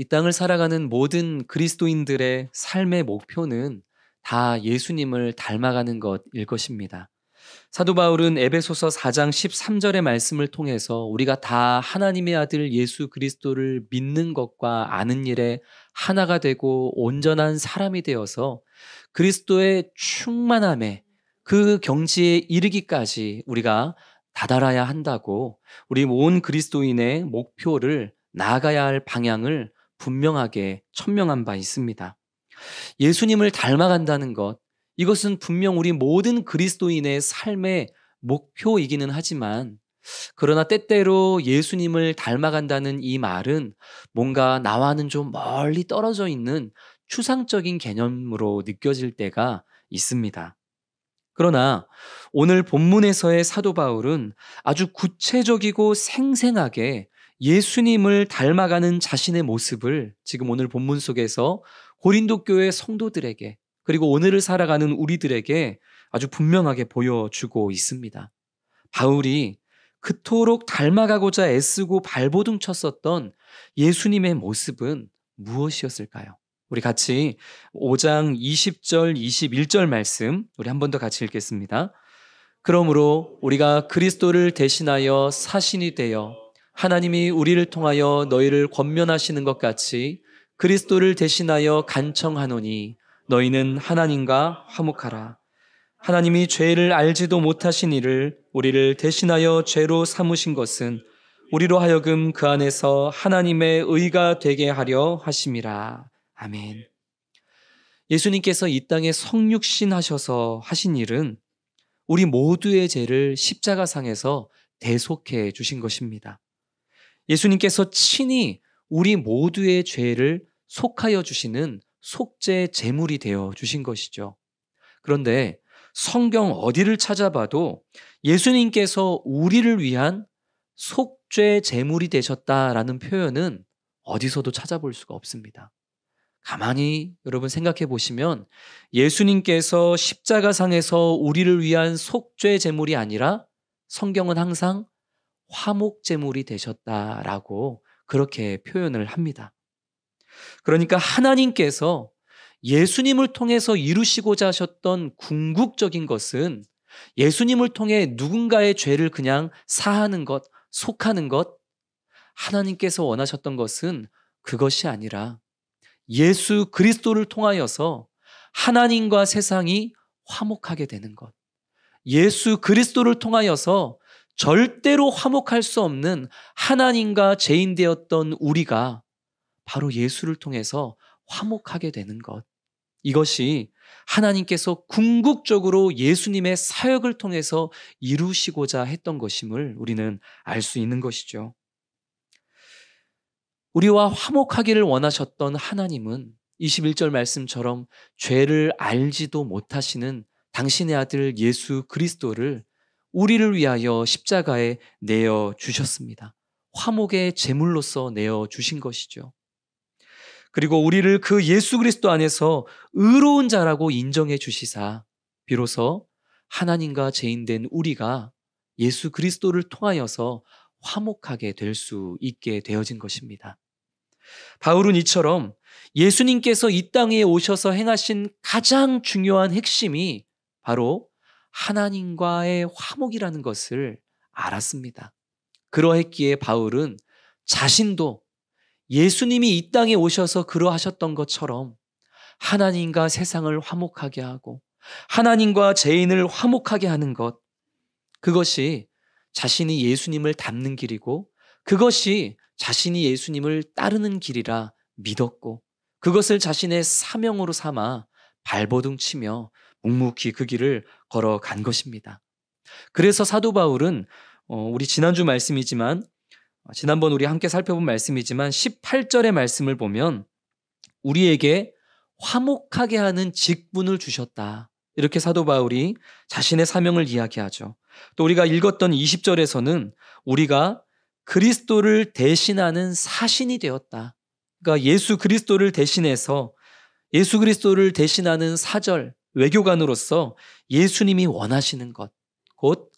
이 땅을 살아가는 모든 그리스도인들의 삶의 목표는 다 예수님을 닮아가는 것일 것입니다. 사도 바울은 에베소서 4장 13절의 말씀을 통해서 우리가 다 하나님의 아들 예수 그리스도를 믿는 것과 아는 일에 하나가 되고 온전한 사람이 되어서 그리스도의 충만함에 그 경지에 이르기까지 우리가 다다라야 한다고 우리 온 그리스도인의 목표를 나아가야 할 방향을 분명하게 천명한 바 있습니다. 예수님을 닮아간다는 것, 이것은 분명 우리 모든 그리스도인의 삶의 목표이기는 하지만 그러나 때때로 예수님을 닮아간다는 이 말은 뭔가 나와는 좀 멀리 떨어져 있는 추상적인 개념으로 느껴질 때가 있습니다. 그러나 오늘 본문에서의 사도 바울은 아주 구체적이고 생생하게 예수님을 닮아가는 자신의 모습을 지금 오늘 본문 속에서 고린도 교회 성도들에게 그리고 오늘을 살아가는 우리들에게 아주 분명하게 보여주고 있습니다. 바울이 그토록 닮아가고자 애쓰고 발버둥 쳤었던 예수님의 모습은 무엇이었을까요? 우리 같이 5장 20절, 21절 말씀 우리 한 번 더 같이 읽겠습니다. 그러므로 우리가 그리스도를 대신하여 사신이 되어 하나님이 우리를 통하여 너희를 권면하시는 것 같이 그리스도를 대신하여 간청하노니 너희는 하나님과 화목하라. 하나님이 죄를 알지도 못하신 이를 우리를 대신하여 죄로 삼으신 것은 우리로 하여금 그 안에서 하나님의 의가 되게 하려 하심이라. 아멘. 예수님께서 이 땅에 성육신 하셔서 하신 일은 우리 모두의 죄를 십자가상에서 대속해 주신 것입니다. 예수님께서 친히 우리 모두의 죄를 속하여 주시는 속죄 제물이 되어 주신 것이죠. 그런데 성경 어디를 찾아봐도 예수님께서 우리를 위한 속죄 제물이 되셨다라는 표현은 어디서도 찾아볼 수가 없습니다. 가만히 여러분 생각해 보시면 예수님께서 십자가상에서 우리를 위한 속죄 제물이 아니라 성경은 항상 화목 제물이 되셨다라고 그렇게 표현을 합니다. 그러니까 하나님께서 예수님을 통해서 이루시고자 하셨던 궁극적인 것은 예수님을 통해 누군가의 죄를 그냥 사하는 것, 속하는 것, 하나님께서 원하셨던 것은 그것이 아니라 예수 그리스도를 통하여서 하나님과 세상이 화목하게 되는 것. 예수 그리스도를 통하여서 절대로 화목할 수 없는 하나님과 죄인 되었던 우리가 바로 예수를 통해서 화목하게 되는 것. 이것이 하나님께서 궁극적으로 예수님의 사역을 통해서 이루시고자 했던 것임을 우리는 알 수 있는 것이죠. 우리와 화목하기를 원하셨던 하나님은 21절 말씀처럼 죄를 알지도 못하시는 당신의 아들 예수 그리스도를 우리를 위하여 십자가에 내어 주셨습니다. 화목의 제물로서 내어 주신 것이죠. 그리고 우리를 그 예수 그리스도 안에서 의로운 자라고 인정해 주시사 비로소 하나님과 죄인된 우리가 예수 그리스도를 통하여서 화목하게 될 수 있게 되어진 것입니다. 바울은 이처럼 예수님께서 이 땅에 오셔서 행하신 가장 중요한 핵심이 바로 하나님과의 화목이라는 것을 알았습니다. 그러했기에 바울은 자신도 예수님이 이 땅에 오셔서 그러하셨던 것처럼 하나님과 세상을 화목하게 하고 하나님과 죄인을 화목하게 하는 것, 그것이 자신이 예수님을 닮는 길이고 그것이 자신이 예수님을 따르는 길이라 믿었고 그것을 자신의 사명으로 삼아 발버둥 치며 묵묵히 그 길을 걸어간 것입니다. 그래서 사도 바울은 우리 지난주 말씀이지만 지난번 우리 함께 살펴본 말씀이지만 18절의 말씀을 보면 우리에게 화목하게 하는 직분을 주셨다. 이렇게 사도 바울이 자신의 사명을 이야기하죠. 또 우리가 읽었던 20절에서는 우리가 그리스도를 대신하는 사신이 되었다. 그러니까 예수 그리스도를 대신해서 예수 그리스도를 대신하는 사절, 외교관으로서 예수님이 원하시는 것, 곧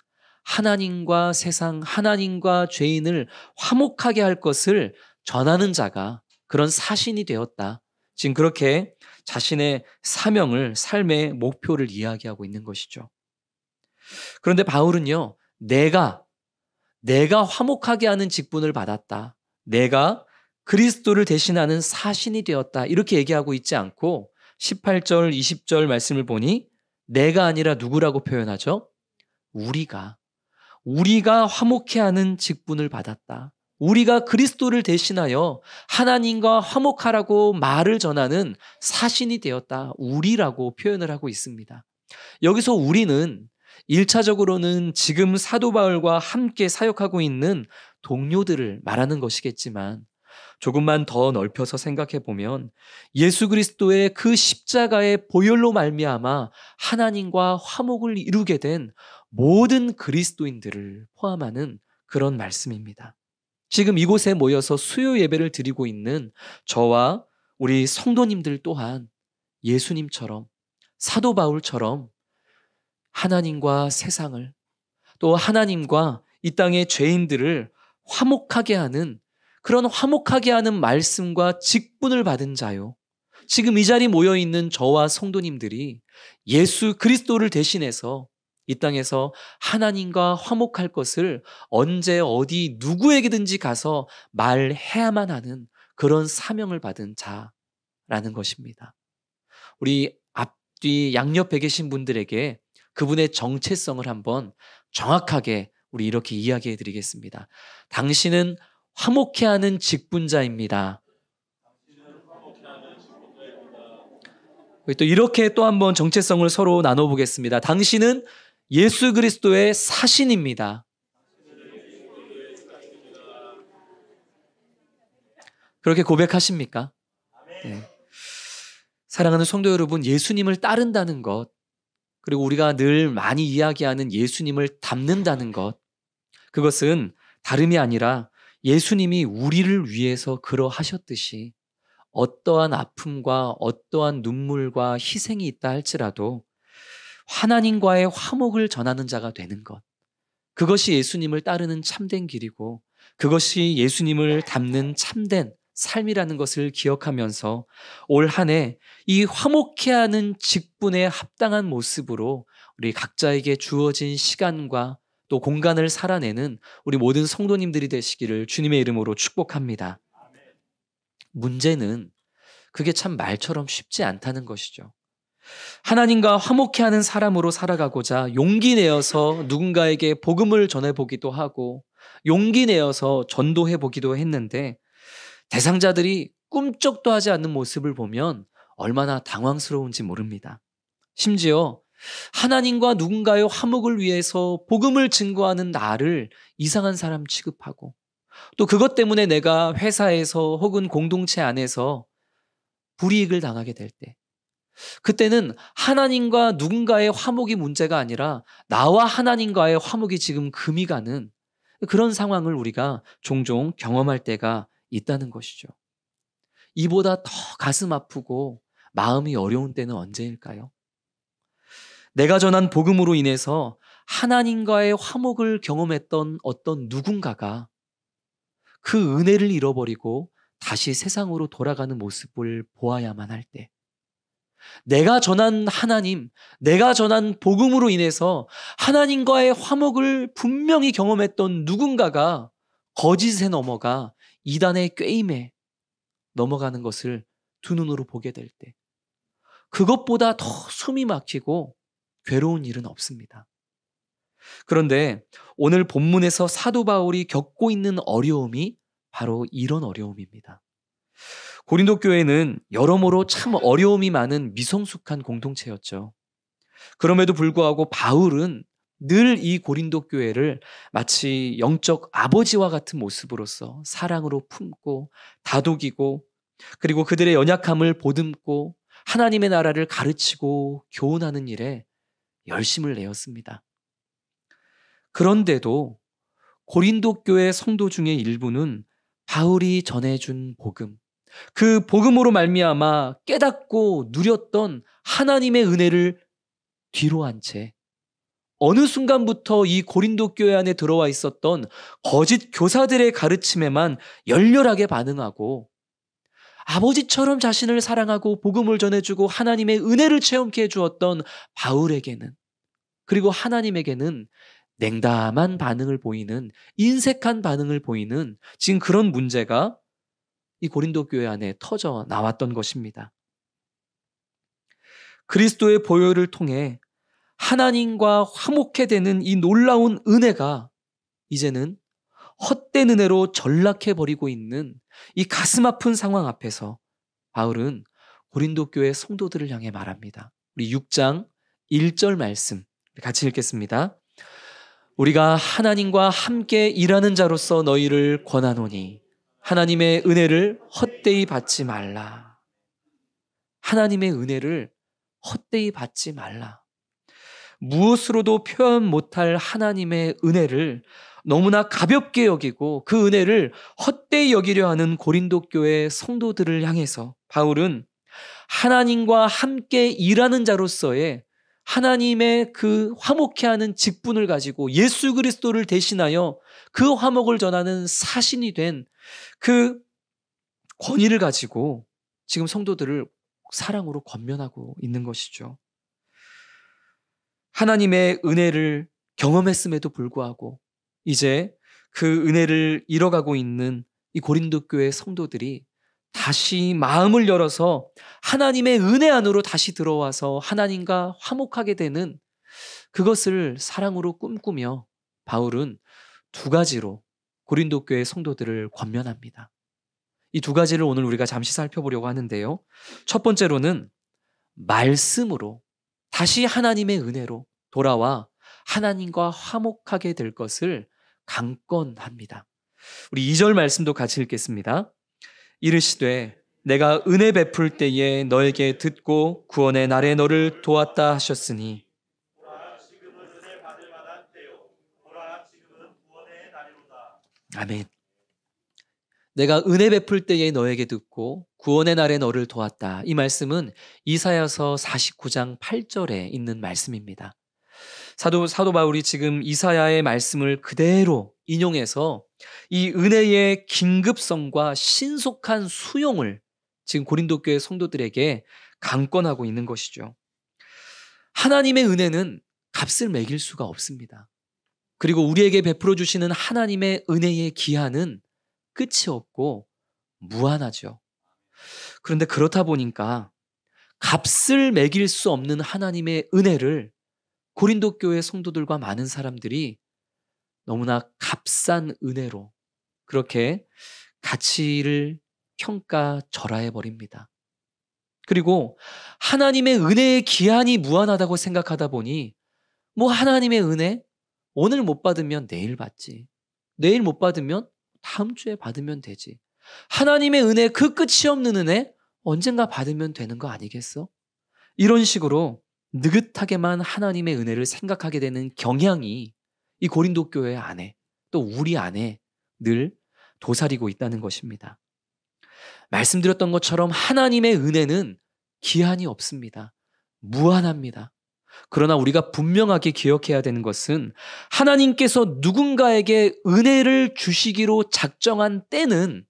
하나님과 세상, 하나님과 죄인을 화목하게 할 것을 전하는 자가 그런 사신이 되었다. 지금 그렇게 자신의 사명을, 삶의 목표를 이야기하고 있는 것이죠. 그런데 바울은요, 내가 화목하게 하는 직분을 받았다. 내가 그리스도를 대신하는 사신이 되었다. 이렇게 얘기하고 있지 않고 18절, 20절 말씀을 보니 내가 아니라 누구라고 표현하죠? 우리가 화목해 하는 직분을 받았다. 우리가 그리스도를 대신하여 하나님과 화목하라고 말을 전하는 사신이 되었다. 우리라고 표현을 하고 있습니다. 여기서 우리는 1차적으로는 지금 사도 바울과 함께 사역하고 있는 동료들을 말하는 것이겠지만 조금만 더 넓혀서 생각해 보면 예수 그리스도의 그 십자가의 보혈로 말미암아 하나님과 화목을 이루게 된 모든 그리스도인들을 포함하는 그런 말씀입니다. 지금 이곳에 모여서 수요 예배를 드리고 있는 저와 우리 성도님들 또한 예수님처럼, 사도 바울처럼 하나님과 세상을, 또 하나님과 이 땅의 죄인들을 화목하게 하는, 그런 화목하게 하는 말씀과 직분을 받은 자요. 지금 이 자리에 모여 있는 저와 성도님들이 예수 그리스도를 대신해서 이 땅에서 하나님과 화목할 것을 언제 어디 누구에게든지 가서 말해야만 하는 그런 사명을 받은 자라는 것입니다. 우리 앞뒤 양옆에 계신 분들에게 그분의 정체성을 한번 정확하게 우리 이렇게 이야기해 드리겠습니다. 당신은 화목해 하는 직분자입니다. 또 이렇게 또 한번 정체성을 서로 나눠보겠습니다. 당신은 예수 그리스도의 사신입니다. 그렇게 고백하십니까? 네. 사랑하는 성도 여러분, 예수님을 따른다는 것, 그리고 우리가 늘 많이 이야기하는 예수님을 닮는다는 것, 그것은 다름이 아니라 예수님이 우리를 위해서 그러하셨듯이 어떠한 아픔과 어떠한 눈물과 희생이 있다 할지라도 하나님과의 화목을 전하는 자가 되는 것, 그것이 예수님을 따르는 참된 길이고 그것이 예수님을 닮는 참된 삶이라는 것을 기억하면서 올 한 해 이 화목해 하는 직분에 합당한 모습으로 우리 각자에게 주어진 시간과 또 공간을 살아내는 우리 모든 성도님들이 되시기를 주님의 이름으로 축복합니다. 문제는 그게 참 말처럼 쉽지 않다는 것이죠. 하나님과 화목해 하는 사람으로 살아가고자 용기 내어서 누군가에게 복음을 전해보기도 하고 용기 내어서 전도해보기도 했는데 대상자들이 꿈쩍도 하지 않는 모습을 보면 얼마나 당황스러운지 모릅니다. 심지어 하나님과 누군가의 화목을 위해서 복음을 증거하는 나를 이상한 사람 취급하고 또 그것 때문에 내가 회사에서 혹은 공동체 안에서 불이익을 당하게 될 때, 그때는 하나님과 누군가의 화목이 문제가 아니라 나와 하나님과의 화목이 지금 금이 가는 그런 상황을 우리가 종종 경험할 때가 있다는 것이죠. 이보다 더 가슴 아프고 마음이 어려운 때는 언제일까요? 내가 전한 복음으로 인해서 하나님과의 화목을 경험했던 어떤 누군가가 그 은혜를 잃어버리고 다시 세상으로 돌아가는 모습을 보아야만 할 때, 내가 전한 하나님, 내가 전한 복음으로 인해서 하나님과의 화목을 분명히 경험했던 누군가가 거짓에 넘어가 이단의 꾀임에 넘어가는 것을 두 눈으로 보게 될 때, 그것보다 더 숨이 막히고 괴로운 일은 없습니다. 그런데 오늘 본문에서 사도 바울이 겪고 있는 어려움이 바로 이런 어려움입니다. 고린도 교회는 여러모로 참 어려움이 많은 미성숙한 공동체였죠. 그럼에도 불구하고 바울은 늘 이 고린도 교회를 마치 영적 아버지와 같은 모습으로서 사랑으로 품고 다독이고 그리고 그들의 연약함을 보듬고 하나님의 나라를 가르치고 교훈하는 일에 열심을 내었습니다. 그런데도 고린도 교회 성도 중에 일부는 바울이 전해준 복음, 그 복음으로 말미암아 깨닫고 누렸던 하나님의 은혜를 뒤로 한 채 어느 순간부터 이 고린도 교회 안에 들어와 있었던 거짓 교사들의 가르침에만 열렬하게 반응하고 아버지처럼 자신을 사랑하고 복음을 전해주고 하나님의 은혜를 체험케 해주었던 바울에게는, 그리고 하나님에게는 냉담한 반응을 보이는, 인색한 반응을 보이는 지금 그런 문제가 이 고린도 교회 안에 터져 나왔던 것입니다. 그리스도의 보혈을 통해 하나님과 화목해 되는 이 놀라운 은혜가 이제는 헛된 은혜로 전락해버리고 있는 이 가슴 아픈 상황 앞에서 바울은 고린도 교회 성도들을 향해 말합니다. 우리 6장 1절 말씀 같이 읽겠습니다. 우리가 하나님과 함께 일하는 자로서 너희를 권하노니 하나님의 은혜를 헛되이 받지 말라. 하나님의 은혜를 헛되이 받지 말라. 무엇으로도 표현 못할 하나님의 은혜를 너무나 가볍게 여기고 그 은혜를 헛되이 여기려 하는 고린도 교회 성도들을 향해서 바울은 하나님과 함께 일하는 자로서의 하나님의 그 화목해 하는 직분을 가지고 예수 그리스도를 대신하여 그 화목을 전하는 사신이 된 그 권위를 가지고 지금 성도들을 사랑으로 권면하고 있는 것이죠. 하나님의 은혜를 경험했음에도 불구하고 이제 그 은혜를 잃어가고 있는 이 고린도 교회 성도들이 다시 마음을 열어서 하나님의 은혜 안으로 다시 들어와서 하나님과 화목하게 되는 그것을 사랑으로 꿈꾸며 바울은 두 가지로 고린도 교회 성도들을 권면합니다. 이 두 가지를 오늘 우리가 잠시 살펴보려고 하는데요. 첫 번째로는 말씀으로 다시 하나님의 은혜로 돌아와 하나님과 화목하게 될 것을 강권합니다. 우리 2절 말씀도 같이 읽겠습니다. 이르시되 내가 은혜 베풀 때에 너에게 듣고 구원의 날에 너를 도왔다 하셨으니 아멘. 내가 은혜 베풀 때에 너에게 듣고 구원의 날에 너를 도왔다. 이 말씀은 이사야서 49장 8절에 있는 말씀입니다. 사도 바울이 지금 이사야의 말씀을 그대로 인용해서 이 은혜의 긴급성과 신속한 수용을 지금 고린도 교회 성도들에게 강권하고 있는 것이죠. 하나님의 은혜는 값을 매길 수가 없습니다. 그리고 우리에게 베풀어 주시는 하나님의 은혜의 기한은 끝이 없고 무한하죠. 그런데 그렇다 보니까 값을 매길 수 없는 하나님의 은혜를 고린도 교회 성도들과 많은 사람들이 너무나 값싼 은혜로 그렇게 가치를 평가절하해 버립니다. 그리고 하나님의 은혜의 기한이 무한하다고 생각하다 보니 뭐 하나님의 은혜 오늘 못 받으면 내일 받지. 내일 못 받으면 다음 주에 받으면 되지. 하나님의 은혜 그 끝이 없는 은혜 언젠가 받으면 되는 거 아니겠어? 이런 식으로 느긋하게만 하나님의 은혜를 생각하게 되는 경향이 이 고린도 교회 안에 또 우리 안에 늘 도사리고 있다는 것입니다. 말씀드렸던 것처럼 하나님의 은혜는 기한이 없습니다. 무한합니다. 그러나 우리가 분명하게 기억해야 되는 것은 하나님께서 누군가에게 은혜를 주시기로 작정한 때는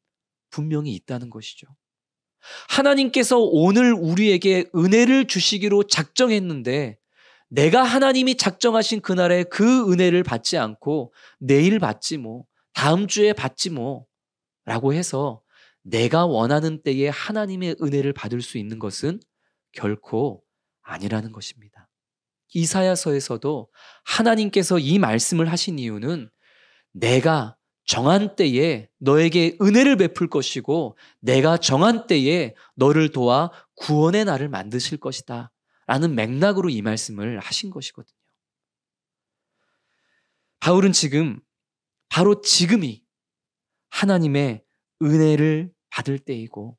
분명히 있다는 것이죠. 하나님께서 오늘 우리에게 은혜를 주시기로 작정했는데 내가 하나님이 작정하신 그날에 그 은혜를 받지 않고 내일 받지 뭐, 다음 주에 받지 뭐 라고 해서 내가 원하는 때에 하나님의 은혜를 받을 수 있는 것은 결코 아니라는 것입니다. 이사야서에서도 하나님께서 이 말씀을 하신 이유는 내가 정한 때에 너에게 은혜를 베풀 것이고 내가 정한 때에 너를 도와 구원의 날을 만드실 것이다 라는 맥락으로 이 말씀을 하신 것이거든요. 바울은 지금 바로 지금이 하나님의 은혜를 받을 때이고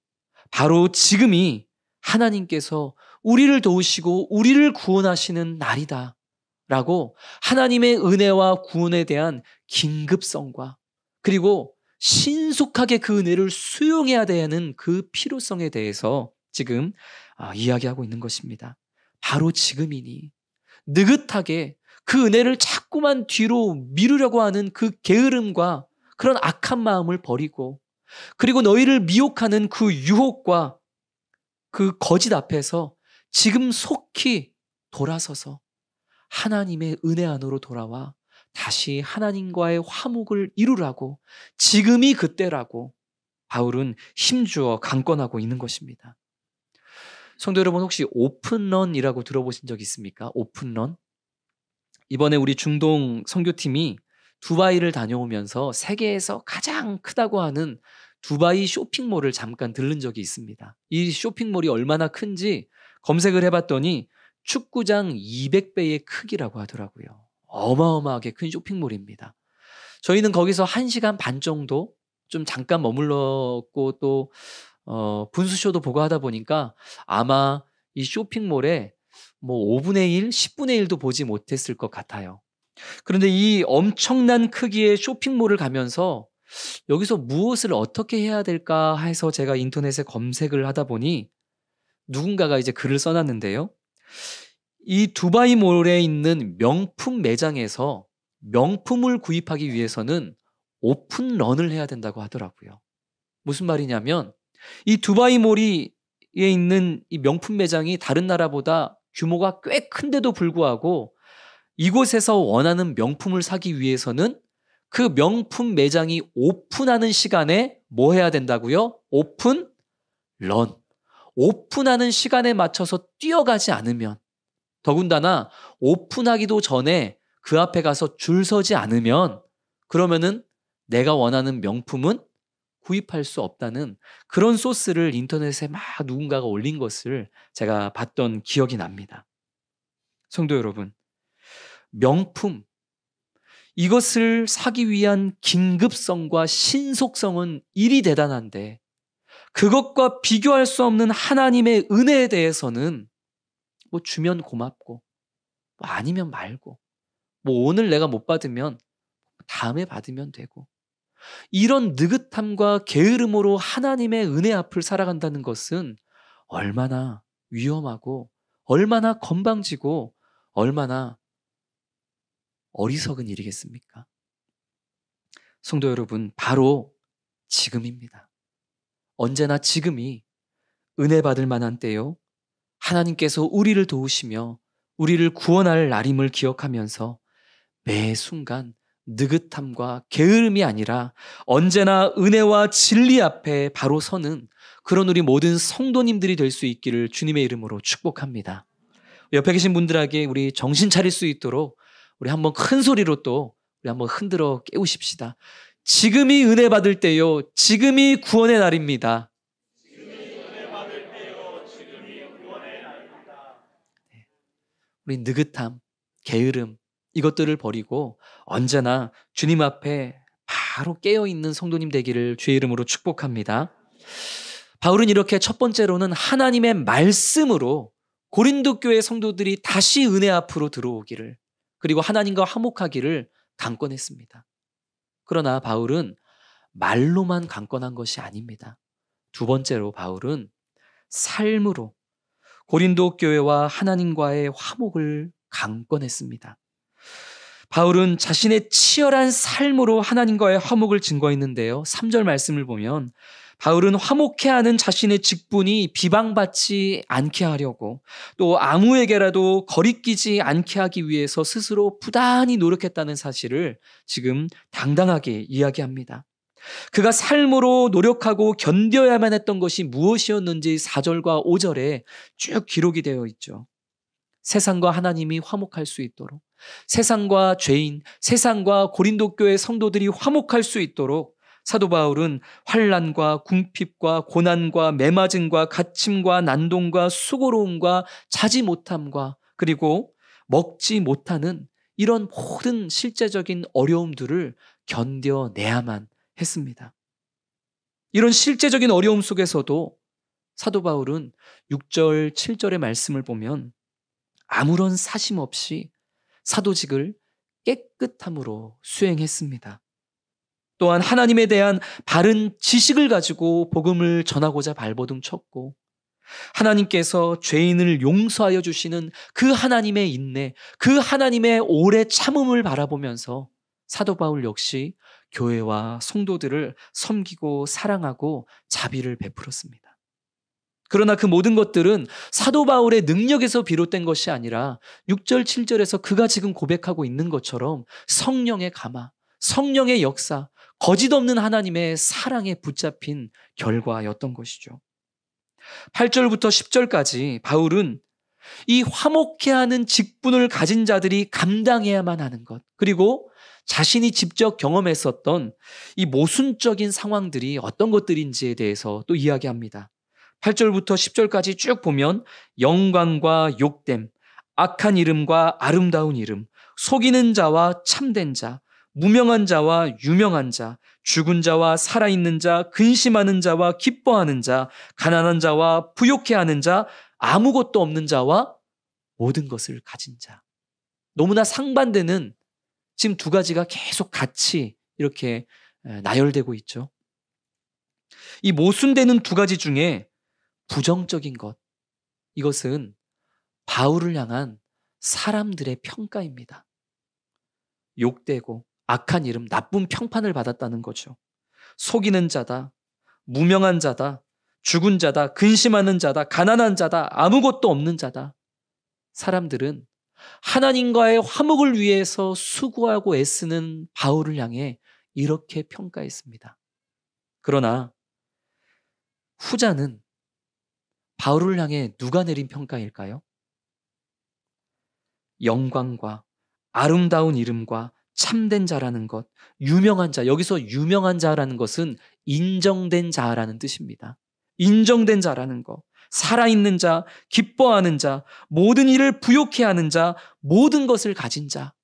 바로 지금이 하나님께서 우리를 도우시고 우리를 구원하시는 날이다 라고 하나님의 은혜와 구원에 대한 긴급성과 그리고 신속하게 그 은혜를 수용해야 되는 그 필요성에 대해서 지금 이야기하고 있는 것입니다. 바로 지금이니 느긋하게 그 은혜를 자꾸만 뒤로 미루려고 하는 그 게으름과 그런 악한 마음을 버리고 그리고 너희를 미혹하는 그 유혹과 그 거짓 앞에서 지금 속히 돌아서서 하나님의 은혜 안으로 돌아와 다시 하나님과의 화목을 이루라고, 지금이 그때라고 바울은 힘주어 강권하고 있는 것입니다. 성도 여러분, 혹시 오픈런이라고 들어보신 적 있습니까? 오픈런? 이번에 우리 중동 선교팀이 두바이를 다녀오면서 세계에서 가장 크다고 하는 두바이 쇼핑몰을 잠깐 들른 적이 있습니다. 이 쇼핑몰이 얼마나 큰지 검색을 해봤더니 축구장 200배의 크기라고 하더라고요. 어마어마하게 큰 쇼핑몰입니다. 저희는 거기서 1시간 반 정도 좀 잠깐 머물렀고 또 분수쇼도 보고 하다 보니까 아마 이 쇼핑몰에 뭐 5분의 1, 10분의 1도 보지 못했을 것 같아요. 그런데 이 엄청난 크기의 쇼핑몰을 가면서 여기서 무엇을 어떻게 해야 될까 해서 제가 인터넷에 검색을 하다 보니 누군가가 이제 글을 써놨는데요. 이 두바이 몰에 있는 명품 매장에서 명품을 구입하기 위해서는 오픈런을 해야 된다고 하더라고요. 무슨 말이냐면 이 두바이 몰에 있는 이 명품 매장이 다른 나라보다 규모가 꽤 큰데도 불구하고 이곳에서 원하는 명품을 사기 위해서는 그 명품 매장이 오픈하는 시간에 뭐 해야 된다고요? 오픈런. 오픈하는 시간에 맞춰서 뛰어가지 않으면, 더군다나 오픈하기도 전에 그 앞에 가서 줄 서지 않으면 그러면은 내가 원하는 명품은 구입할 수 없다는 그런 소스를 인터넷에 막 누군가가 올린 것을 제가 봤던 기억이 납니다. 성도 여러분, 명품, 이것을 사기 위한 긴급성과 신속성은 일이 대단한데 그것과 비교할 수 없는 하나님의 은혜에 대해서는 뭐 주면 고맙고 뭐 아니면 말고 뭐 오늘 내가 못 받으면 다음에 받으면 되고, 이런 느긋함과 게으름으로 하나님의 은혜 앞을 살아간다는 것은 얼마나 위험하고 얼마나 건방지고 얼마나 어리석은 일이겠습니까? 성도 여러분, 바로 지금입니다. 언제나 지금이 은혜 받을 만한 때요. 하나님께서 우리를 도우시며 우리를 구원할 날임을 기억하면서 매 순간 느긋함과 게으름이 아니라 언제나 은혜와 진리 앞에 바로 서는 그런 우리 모든 성도님들이 될 수 있기를 주님의 이름으로 축복합니다. 옆에 계신 분들에게 우리 정신 차릴 수 있도록 우리 한번 큰 소리로 또 우리 한번 흔들어 깨우십시다. 지금이 은혜 받을 때요. 지금이 구원의 날입니다. 우리 느긋함, 게으름 이것들을 버리고 언제나 주님 앞에 바로 깨어있는 성도님 되기를 주의 이름으로 축복합니다. 바울은 이렇게 첫 번째로는 하나님의 말씀으로 고린도 교회 성도들이 다시 은혜 앞으로 들어오기를, 그리고 하나님과 화목하기를 강권했습니다. 그러나 바울은 말로만 강권한 것이 아닙니다. 두 번째로 바울은 삶으로 고린도 교회와 하나님과의 화목을 강권했습니다. 바울은 자신의 치열한 삶으로 하나님과의 화목을 증거했는데요. 3절 말씀을 보면 바울은 화목해야 하는 자신의 직분이 비방받지 않게 하려고, 또 아무에게라도 거리끼지 않게 하기 위해서 스스로 부단히 노력했다는 사실을 지금 당당하게 이야기합니다. 그가 삶으로 노력하고 견뎌야만 했던 것이 무엇이었는지 4절과 5절에 쭉 기록이 되어 있죠. 세상과 하나님이 화목할 수 있도록, 세상과 죄인, 세상과 고린도 교회 성도들이 화목할 수 있도록 사도 바울은 환난과 궁핍과 고난과 매맞음과 갇힘과 난동과 수고로움과 자지 못함과 그리고 먹지 못하는 이런 모든 실제적인 어려움들을 견뎌내야만 했습니다. 이런 실제적인 어려움 속에서도 사도 바울은 6절, 7절의 말씀을 보면 아무런 사심 없이 사도직을 깨끗함으로 수행했습니다. 또한 하나님에 대한 바른 지식을 가지고 복음을 전하고자 발버둥 쳤고, 하나님께서 죄인을 용서하여 주시는 그 하나님의 인내, 그 하나님의 오래 참음을 바라보면서 사도 바울 역시 교회와 성도들을 섬기고 사랑하고 자비를 베풀었습니다. 그러나 그 모든 것들은 사도 바울의 능력에서 비롯된 것이 아니라 6절, 7절에서 그가 지금 고백하고 있는 것처럼 성령의 감화, 성령의 역사, 거짓 없는 하나님의 사랑에 붙잡힌 결과였던 것이죠. 8절부터 10절까지 바울은 이 화목해하는 직분을 가진 자들이 감당해야만 하는 것, 그리고 자신이 직접 경험했었던 이 모순적인 상황들이 어떤 것들인지에 대해서 또 이야기합니다. 8절부터 10절까지 쭉 보면 영광과 욕됨, 악한 이름과 아름다운 이름, 속이는 자와 참된 자, 무명한 자와 유명한 자, 죽은 자와 살아있는 자, 근심하는 자와 기뻐하는 자, 가난한 자와 부욕해하는 자, 아무것도 없는 자와 모든 것을 가진 자. 너무나 상반되는 지금 두 가지가 계속 같이 이렇게 나열되고 있죠. 이 모순되는 두 가지 중에 부정적인 것, 이것은 바울을 향한 사람들의 평가입니다. 욕되고 악한 이름, 나쁜 평판을 받았다는 거죠. 속이는 자다, 무명한 자다, 죽은 자다, 근심하는 자다, 가난한 자다, 아무것도 없는 자다. 사람들은 하나님과의 화목을 위해서 수고하고 애쓰는 바울을 향해 이렇게 평가했습니다. 그러나 후자는 바울을 향해 누가 내린 평가일까요? 영광과 아름다운 이름과 참된 자라는 것, 유명한 자, 여기서 유명한 자라는 것은 인정된 자라는 뜻입니다. 인정된 자라는 것, 살아있는 자, 기뻐하는 자, 모든 일을 부욕해 하는 자, 모든 것을 가진 자.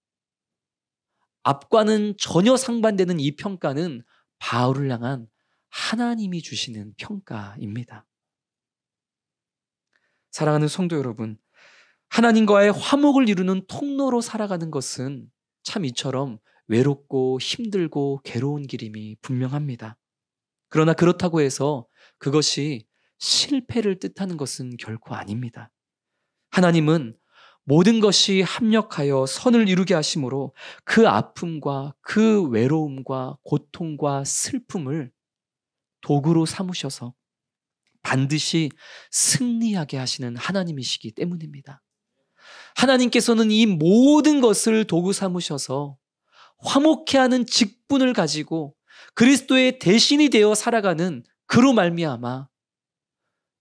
앞과는 전혀 상반되는 이 평가는 바울을 향한 하나님이 주시는 평가입니다. 사랑하는 성도 여러분, 하나님과의 화목을 이루는 통로로 살아가는 것은 참 이처럼 외롭고 힘들고 괴로운 길임이 분명합니다. 그러나 그렇다고 해서 그것이 실패를 뜻하는 것은 결코 아닙니다. 하나님은 모든 것이 합력하여 선을 이루게 하심으로 그 아픔과 그 외로움과 고통과 슬픔을 도구로 삼으셔서 반드시 승리하게 하시는 하나님이시기 때문입니다. 하나님께서는 이 모든 것을 도구 삼으셔서 화목해하는 직분을 가지고 그리스도의 대신이 되어 살아가는 그로 말미암아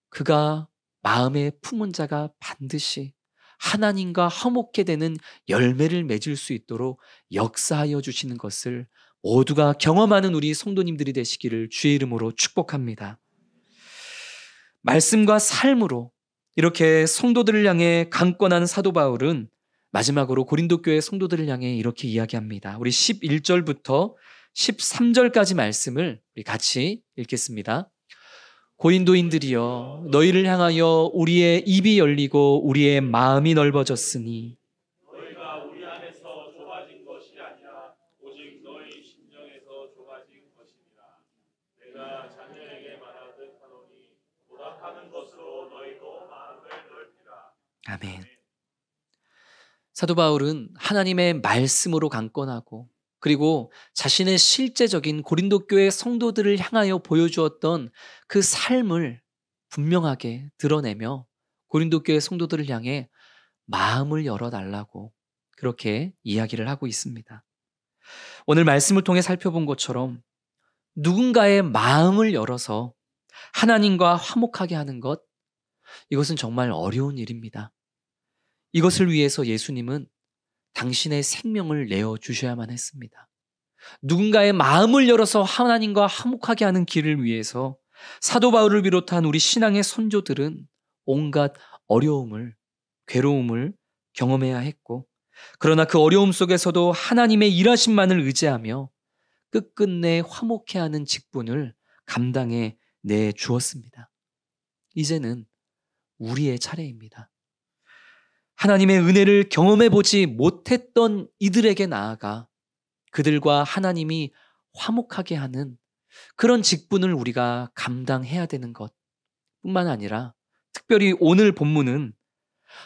그가 마음에 품은 자가 반드시 하나님과 화목해 되는 열매를 맺을 수 있도록 역사하여 주시는 것을 모두가 경험하는 우리 성도님들이 되시기를 주의 이름으로 축복합니다. 말씀과 삶으로 이렇게 성도들을 향해 강권한 사도 바울은 마지막으로 고린도 교회 성도들을 향해 이렇게 이야기합니다. 우리 11절부터 13절까지 말씀을 우리 같이 읽겠습니다. 고린도인들이여, 너희를 향하여 우리의 입이 열리고 우리의 마음이 넓어졌으니 너희가 우리 안에서 좁아진 것이 아니라 오직 너희 심령에서 좁아진 것이니라. 내가 자녀에게 말하듯 하노니 보답하는 것으로 너희도 마음을 넓히라. 아멘. 사도 바울은 하나님의 말씀으로 강권하고 그리고 자신의 실제적인 고린도 교회 성도들을 향하여 보여주었던 그 삶을 분명하게 드러내며 고린도 교회 성도들을 향해 마음을 열어달라고 그렇게 이야기를 하고 있습니다. 오늘 말씀을 통해 살펴본 것처럼 누군가의 마음을 열어서 하나님과 화목하게 하는 것, 이것은 정말 어려운 일입니다. 이것을 위해서 예수님은 당신의 생명을 내어주셔야만 했습니다. 누군가의 마음을 열어서 하나님과 화목하게 하는 길을 위해서 사도 바울을 비롯한 우리 신앙의 선조들은 온갖 어려움을, 괴로움을 경험해야 했고, 그러나 그 어려움 속에서도 하나님의 일하심만을 의지하며 끝끝내 화목해 하는 직분을 감당해 내 주었습니다. 이제는 우리의 차례입니다. 하나님의 은혜를 경험해 보지 못했던 이들에게 나아가 그들과 하나님이 화목하게 하는 그런 직분을 우리가 감당해야 되는 것 뿐만 아니라 특별히 오늘 본문은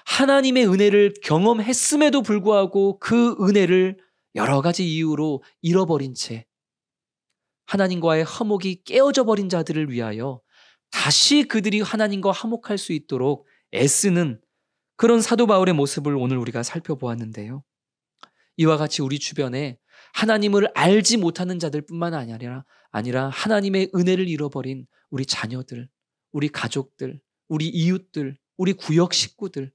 하나님의 은혜를 경험했음에도 불구하고 그 은혜를 여러 가지 이유로 잃어버린 채 하나님과의 화목이 깨어져 버린 자들을 위하여 다시 그들이 하나님과 화목할 수 있도록 애쓰는 그런 사도 바울의 모습을 오늘 우리가 살펴보았는데요. 이와 같이 우리 주변에 하나님을 알지 못하는 자들뿐만 아니라 하나님의 은혜를 잃어버린 우리 자녀들, 우리 가족들, 우리 이웃들, 우리 구역 식구들,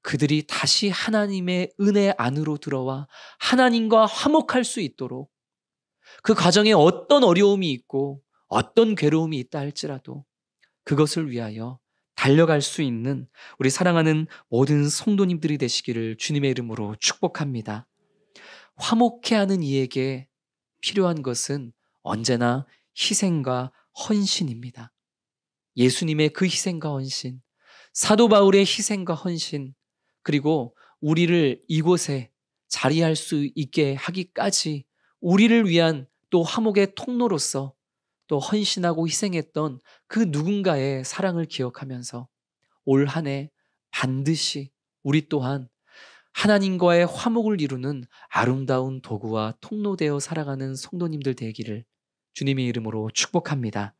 그들이 다시 하나님의 은혜 안으로 들어와 하나님과 화목할 수 있도록 그 과정에 어떤 어려움이 있고 어떤 괴로움이 있다 할지라도 그것을 위하여 달려갈 수 있는 우리 사랑하는 모든 성도님들이 되시기를 주님의 이름으로 축복합니다. 화목해하는 이에게 필요한 것은 언제나 희생과 헌신입니다. 예수님의 그 희생과 헌신, 사도 바울의 희생과 헌신, 그리고 우리를 이곳에 자리할 수 있게 하기까지 우리를 위한 또 화목의 통로로서 또 헌신하고 희생했던 그 누군가의 사랑을 기억하면서 올 한 해 반드시 우리 또한 하나님과의 화목을 이루는 아름다운 도구와 통로되어 살아가는 성도님들 되기를 주님의 이름으로 축복합니다.